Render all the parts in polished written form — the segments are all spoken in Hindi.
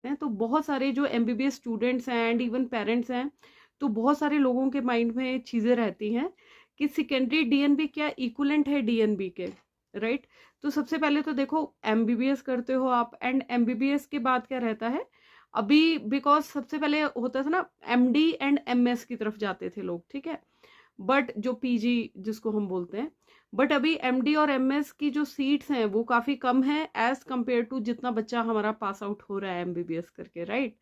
हैं, तो बहुत सारे जो एमबीबीएस स्टूडेंट्स हैं एंड इवन पेरेंट्स हैं, तो बहुत सारे लोगों के माइंड में चीजें रहती हैं कि सेकेंडरी डीएनबी क्या इक्विवेलेंट है डीएनबी के, राइट। तो सबसे पहले तो देखो एमबीबीएस करते हो आप, एंड एमबीबीएस के बाद क्या रहता है अभी, बिकॉज सबसे पहले होता था ना एमडी एंड एमएस की तरफ जाते थे लोग, ठीक है, बट जो पीजी जिसको हम बोलते हैं, बट अभी एमडी और एमएस की जो सीट्स हैं वो काफी कम है एज कंपेयर टू जितना बच्चा हमारा पास आउट हो रहा है एमबीबीएस करके, राइट।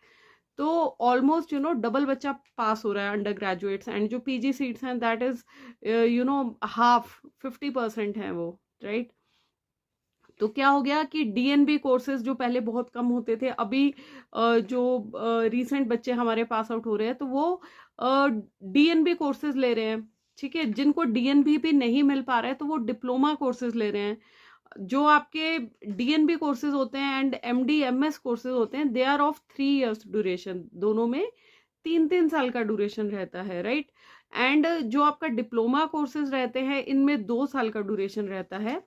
तो ऑलमोस्ट डबल बच्चा पास हो रहा है अंडर ग्रेजुएट्स, एंड जो पीजी सीट्स हैं दैट इज हाफ 50% है वो, राइट। तो क्या हो गया कि डीएनबी कोर्सेज जो पहले बहुत कम होते थे, अभी जो रीसेंट बच्चे हमारे पास आउट हो रहे हैं तो वो डीएनबी कोर्सेज ले रहे हैं, ठीक है। जिनको डीएनबी भी नहीं मिल पा रहा है तो वो डिप्लोमा कोर्सेज ले रहे हैं। जो आपके डीएनबी कोर्सेज होते हैं एंड एमडी एमएस कोर्सेज होते हैं, they are of 3 years duration, दोनों में 3-3 साल का ड्यूरेशन रहता है, राइट। एंड जो आपका डिप्लोमा कोर्सेज रहते हैं इनमें 2 साल का ड्यूरेशन रहता है।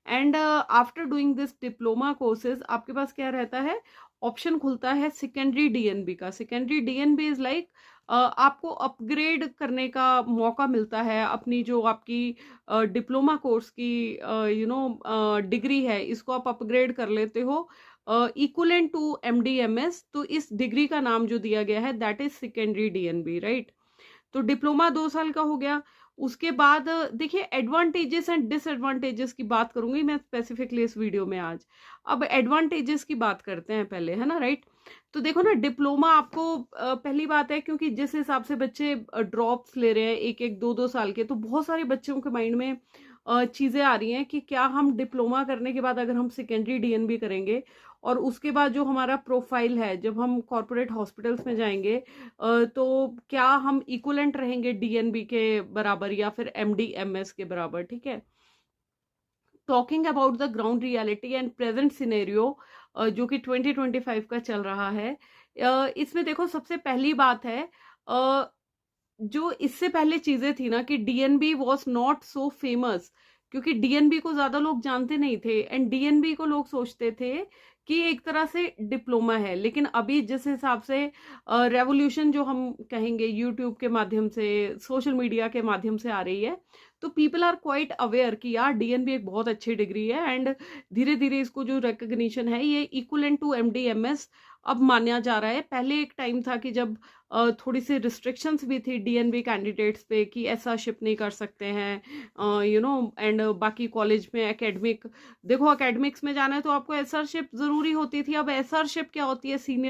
And after doing this diploma courses आपके पास क्या रहता है, ऑप्शन खुलता है सेकेंडरी डीएनबी का। सेकेंडरी डीएनबी इज लाइक आपको अपग्रेड करने का मौका मिलता है अपनी जो आपकी डिप्लोमा कोर्स की डिग्री है, इसको आप अपग्रेड कर लेते हो इक्वलेंट टू एमडीएमएस। तो इस डिग्री का नाम जो दिया गया है that is secondary DNB, right. तो डिप्लोमा 2 साल का हो गया। उसके बाद देखिए एडवांटेजेस एंड डिसएडवांटेजेस की बात करूंगी मैं स्पेसिफिकली इस वीडियो में आज। अब एडवांटेजेस की बात करते हैं पहले, है ना, राइट। तो देखो ना डिप्लोमा आपको पहली बात है क्योंकि जिस हिसाब से बच्चे ड्रॉप्स ले रहे हैं 1-1, 2-2 साल के, तो बहुत सारे बच्चों के माइंड में चीजें आ रही हैं कि क्या हम डिप्लोमा करने के बाद अगर हम सेकेंडरी डीएनबी करेंगे और उसके बाद जो हमारा प्रोफाइल है जब हम कॉर्पोरेट हॉस्पिटल्स में जाएंगे तो क्या हम इक्वलेंट रहेंगे डीएनबी के बराबर या फिर एमडीएमएस के बराबर, ठीक है। Talking about the ground reality and present scenario जो कि 2025 का चल रहा है, इसमें देखो सबसे पहली बात है जो इससे पहले चीजें थी ना कि DNB was not so famous, क्योंकि डीएनबी को ज्यादा लोग जानते नहीं थे एंड डीएनबी को लोग सोचते थे कि एक तरह से डिप्लोमा है। लेकिन अभी जिस हिसाब से रेवोल्यूशन जो हम कहेंगे यूट्यूब के माध्यम से, सोशल मीडिया के माध्यम से आ रही है, तो पीपल आर क्वाइट अवेयर कि यार डीएनबी एक बहुत अच्छी डिग्री है एंड धीरे धीरे इसको जो रिकग्निशन है ये इक्वलेंट टू एमडीएमएस अब माना जा रहा है। पहले एक टाइम था कि जब थोड़ी सी रिस्ट्रिक्शंस भी थी डीएनबी कैंडिडेट्स पे कि ऐसा शिप नहीं कर सकते हैं एंड बाकी कॉलेज में एकेडमिक, देखो एकेडमिक्स में जाना है तो आपको एसआरशिप जरूरी होती थी। अब एसआरशिप क्या होती है, सीनियर